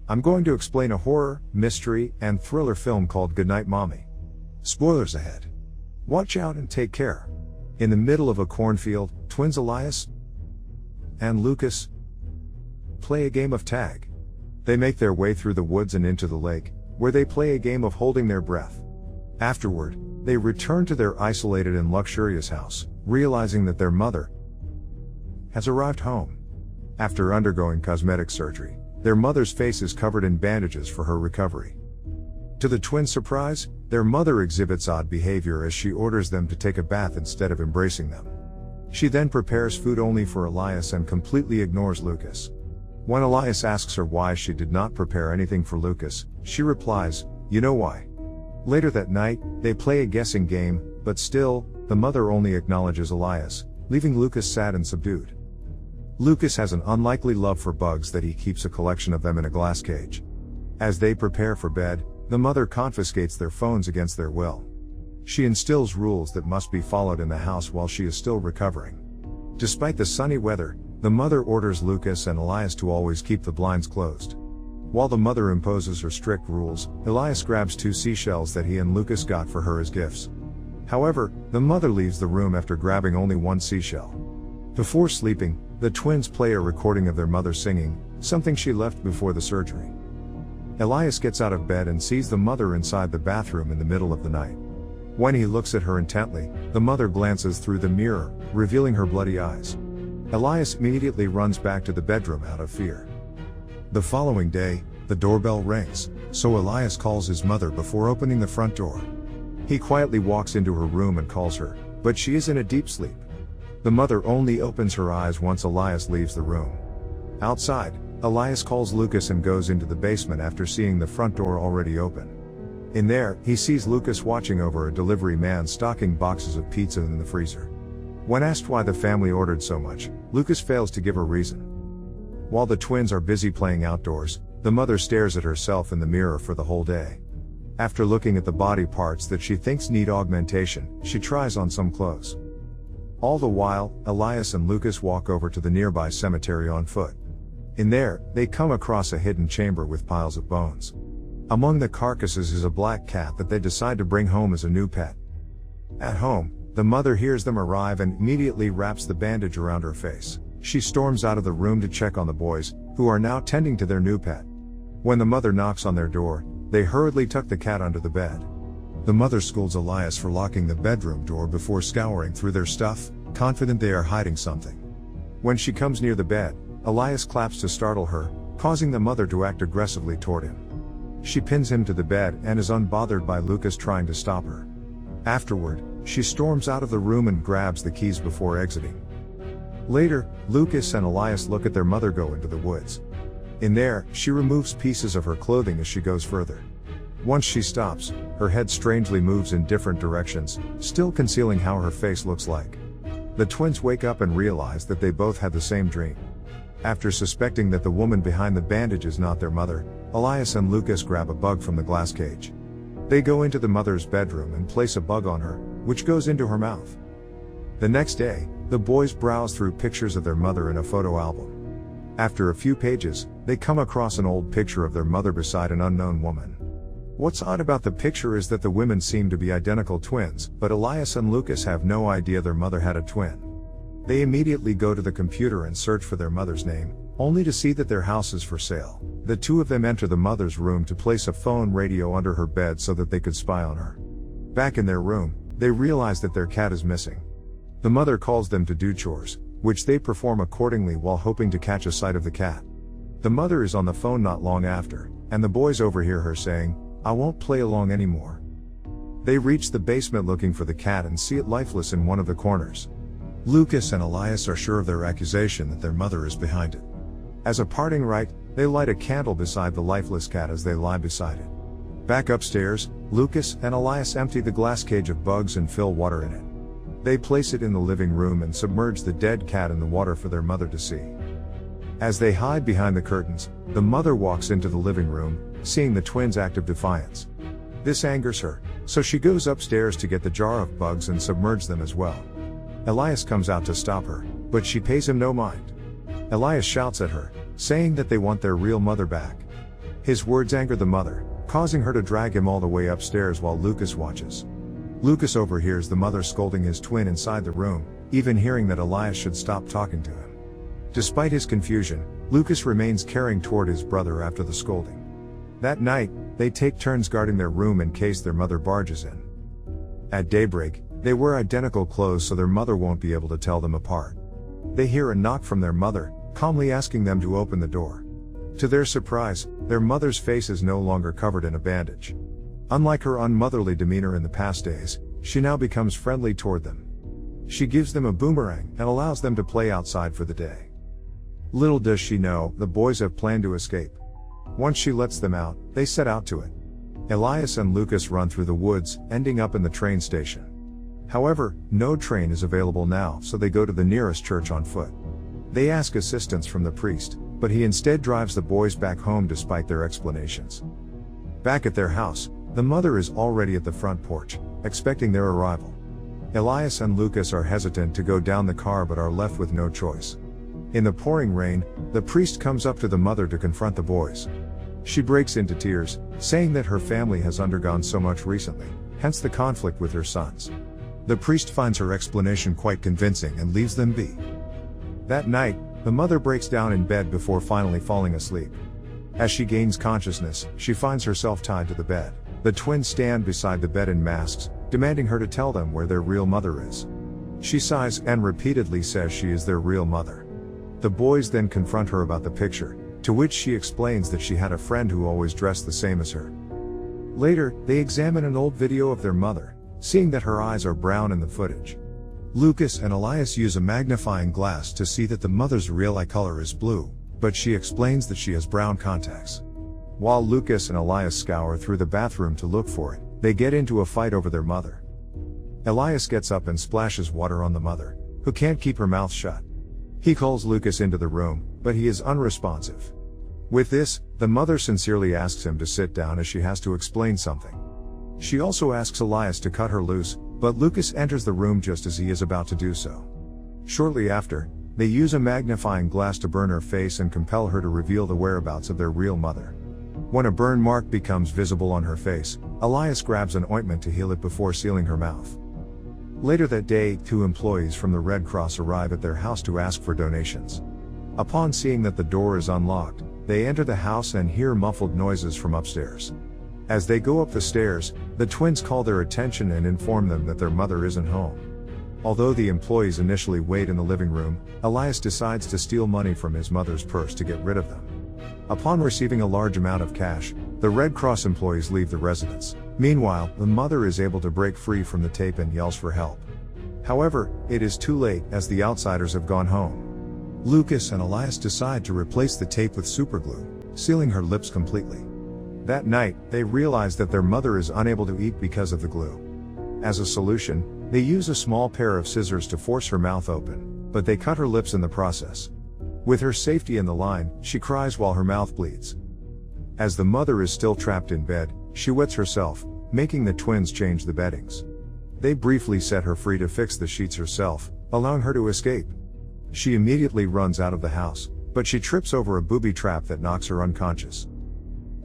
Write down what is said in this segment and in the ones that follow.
I'm going to explain a horror, mystery, and thriller film called Goodnight Mommy. Spoilers ahead. Watch out and take care. In the middle of a cornfield, twins Elias and Lucas play a game of tag. They make their way through the woods and into the lake, where they play a game of holding their breath. Afterward, they return to their isolated and luxurious house, realizing that their mother has arrived home. After undergoing cosmetic surgery, their mother's face is covered in bandages for her recovery. To the twins' surprise, their mother exhibits odd behavior as she orders them to take a bath instead of embracing them. She then prepares food only for Elias and completely ignores Lucas. When Elias asks her why she did not prepare anything for Lucas, she replies, "You know why." Later that night, they play a guessing game, but still, the mother only acknowledges Elias, leaving Lucas sad and subdued. Lucas has an unlikely love for bugs that he keeps a collection of them in a glass cage. As they prepare for bed, the mother confiscates their phones against their will. She instills rules that must be followed in the house while she is still recovering. Despite the sunny weather, the mother orders Lucas and Elias to always keep the blinds closed. While the mother imposes her strict rules, Elias grabs 2 seashells that he and Lucas got for her as gifts. However, the mother leaves the room after grabbing only 1 seashell. Before sleeping, the twins play a recording of their mother singing, something she left before the surgery. Elias gets out of bed and sees the mother inside the bathroom in the middle of the night. When he looks at her intently, the mother glances through the mirror, revealing her bloody eyes. Elias immediately runs back to the bedroom out of fear. The following day, the doorbell rings, so Elias calls his mother before opening the front door. He quietly walks into her room and calls her, but she is in a deep sleep. The mother only opens her eyes once Elias leaves the room. Outside, Elias calls Lucas and goes into the basement after seeing the front door already open. In there, he sees Lucas watching over a delivery man stocking boxes of pizza in the freezer. When asked why the family ordered so much, Lucas fails to give a reason. While the twins are busy playing outdoors, the mother stares at herself in the mirror for the whole day. After looking at the body parts that she thinks need augmentation, she tries on some clothes. All the while, Elias and Lucas walk over to the nearby cemetery on foot. In there, they come across a hidden chamber with piles of bones. Among the carcasses is a black cat that they decide to bring home as a new pet. At home, the mother hears them arrive and immediately wraps the bandage around her face. She storms out of the room to check on the boys, who are now tending to their new pet. When the mother knocks on their door, they hurriedly tuck the cat under the bed. The mother scolds Elias for locking the bedroom door before scouring through their stuff, confident they are hiding something. When she comes near the bed, Elias claps to startle her, causing the mother to act aggressively toward him. She pins him to the bed and is unbothered by Lucas trying to stop her. Afterward, she storms out of the room and grabs the keys before exiting. Later, Lucas and Elias look at their mother go into the woods. In there, she removes pieces of her clothing as she goes further. Once she stops, her head strangely moves in different directions, still concealing how her face looks like. The twins wake up and realize that they both had the same dream. After suspecting that the woman behind the bandage is not their mother, Elias and Lucas grab a bug from the glass cage. They go into the mother's bedroom and place a bug on her, which goes into her mouth. The next day, the boys browse through pictures of their mother in a photo album. After a few pages, they come across an old picture of their mother beside an unknown woman. What's odd about the picture is that the women seem to be identical twins, but Elias and Lucas have no idea their mother had a twin. They immediately go to the computer and search for their mother's name, only to see that their house is for sale. The two of them enter the mother's room to place a phone radio under her bed so that they could spy on her. Back in their room, they realize that their cat is missing. The mother calls them to do chores, which they perform accordingly while hoping to catch a sight of the cat. The mother is on the phone not long after, and the boys overhear her saying, "I won't play along anymore." They reach the basement looking for the cat and see it lifeless in one of the corners. Lucas and Elias are sure of their accusation that their mother is behind it. As a parting rite, they light a candle beside the lifeless cat as they lie beside it. Back upstairs, Lucas and Elias empty the glass cage of bugs and fill water in it. They place it in the living room and submerge the dead cat in the water for their mother to see. As they hide behind the curtains, the mother walks into the living room, seeing the twins' act of defiance. This angers her, so she goes upstairs to get the jar of bugs and submerge them as well. Elias comes out to stop her, but she pays him no mind. Elias shouts at her, saying that they want their real mother back. His words anger the mother, causing her to drag him all the way upstairs while Lucas watches. Lucas overhears the mother scolding his twin inside the room, even hearing that Elias should stop talking to him. Despite his confusion, Lucas remains caring toward his brother after the scolding. That night, they take turns guarding their room in case their mother barges in. At daybreak, they wear identical clothes so their mother won't be able to tell them apart. They hear a knock from their mother, calmly asking them to open the door. To their surprise, their mother's face is no longer covered in a bandage. Unlike her unmotherly demeanor in the past days, she now becomes friendly toward them. She gives them a boomerang and allows them to play outside for the day. Little does she know, the boys have planned to escape. Once she lets them out, they set out to it. Elias and Lucas run through the woods, ending up in the train station. However, no train is available now, so they go to the nearest church on foot. They ask assistance from the priest, but he instead drives the boys back home despite their explanations. Back at their house, the mother is already at the front porch, expecting their arrival. Elias and Lucas are hesitant to go down the car but are left with no choice. In the pouring rain, the priest comes up to the mother to confront the boys. She breaks into tears, saying that her family has undergone so much recently, hence the conflict with her sons. The priest finds her explanation quite convincing and leaves them be. That night, the mother breaks down in bed before finally falling asleep. As she gains consciousness, she finds herself tied to the bed. The twins stand beside the bed in masks, demanding her to tell them where their real mother is. She sighs and repeatedly says she is their real mother. The boys then confront her about the picture, to which she explains that she had a friend who always dressed the same as her. Later, they examine an old video of their mother, seeing that her eyes are brown in the footage. Lucas and Elias use a magnifying glass to see that the mother's real eye color is blue, but she explains that she has brown contacts. While Lucas and Elias scour through the bathroom to look for it, they get into a fight over their mother. Elias gets up and splashes water on the mother, who can't keep her mouth shut. He calls Lucas into the room, but he is unresponsive. With this, the mother sincerely asks him to sit down as she has to explain something. She also asks Elias to cut her loose, but Lucas enters the room just as he is about to do so. Shortly after, they use a magnifying glass to burn her face and compel her to reveal the whereabouts of their real mother. When a burn mark becomes visible on her face, Elias grabs an ointment to heal it before sealing her mouth. Later that day, 2 employees from the Red Cross arrive at their house to ask for donations. Upon seeing that the door is unlocked, they enter the house and hear muffled noises from upstairs. As they go up the stairs, the twins call their attention and inform them that their mother isn't home. Although the employees initially wait in the living room, Elias decides to steal money from his mother's purse to get rid of them. Upon receiving a large amount of cash, the Red Cross employees leave the residence. Meanwhile, the mother is able to break free from the tape and yells for help. However, it is too late as the outsiders have gone home. Lucas and Elias decide to replace the tape with superglue, sealing her lips completely. That night, they realize that their mother is unable to eat because of the glue. As a solution, they use a small pair of scissors to force her mouth open, but they cut her lips in the process. With her safety in the line, she cries while her mouth bleeds. As the mother is still trapped in bed, she wets herself, making the twins change the beddings. They briefly set her free to fix the sheets herself, allowing her to escape. She immediately runs out of the house, but she trips over a booby trap that knocks her unconscious.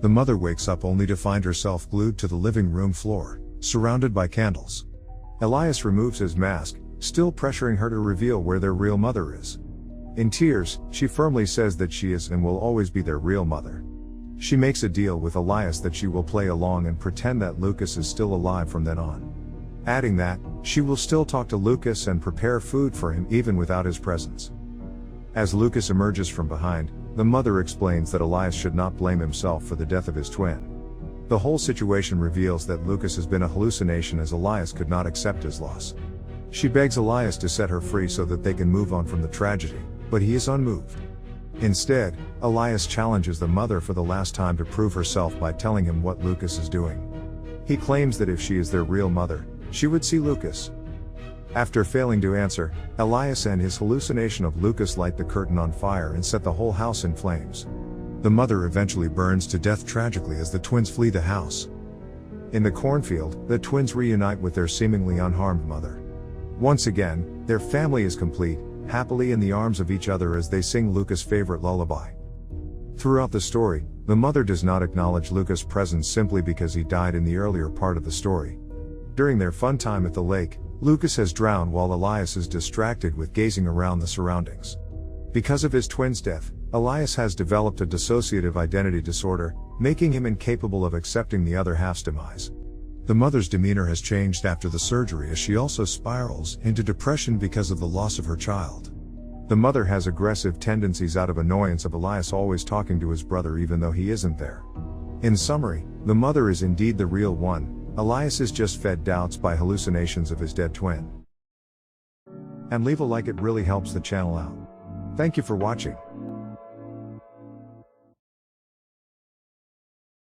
The mother wakes up only to find herself glued to the living room floor, surrounded by candles. Elias removes his mask, still pressuring her to reveal where their real mother is. In tears, she firmly says that she is and will always be their real mother. She makes a deal with Elias that she will play along and pretend that Lucas is still alive from then on. Adding that, she will still talk to Lucas and prepare food for him even without his presence. As Lucas emerges from behind, the mother explains that Elias should not blame himself for the death of his twin. The whole situation reveals that Lucas has been a hallucination as Elias could not accept his loss. She begs Elias to set her free so that they can move on from the tragedy, but he is unmoved. Instead, Elias challenges the mother for the last time to prove herself by telling him what Lucas is doing. He claims that if she is their real mother, she would see Lucas. After failing to answer, Elias and his hallucination of Lucas light the curtain on fire and set the whole house in flames. The mother eventually burns to death tragically as the twins flee the house. In the cornfield, the twins reunite with their seemingly unharmed mother. Once again, their family is complete, happily in the arms of each other as they sing Lucas' favorite lullaby. Throughout the story, the mother does not acknowledge Luca's presence simply because he died in the earlier part of the story. During their fun time at the lake, Lucas has drowned while Elias is distracted with gazing around the surroundings. Because of his twin's death, Elias has developed a dissociative identity disorder, making him incapable of accepting the other half's demise. The mother's demeanor has changed after the surgery as she also spirals into depression because of the loss of her child. The mother has aggressive tendencies out of annoyance of Elias always talking to his brother even though he isn't there. In summary, the mother is indeed the real one, Elias is just fed doubts by hallucinations of his dead twin. And leave a like, it really helps the channel out. Thank you for watching.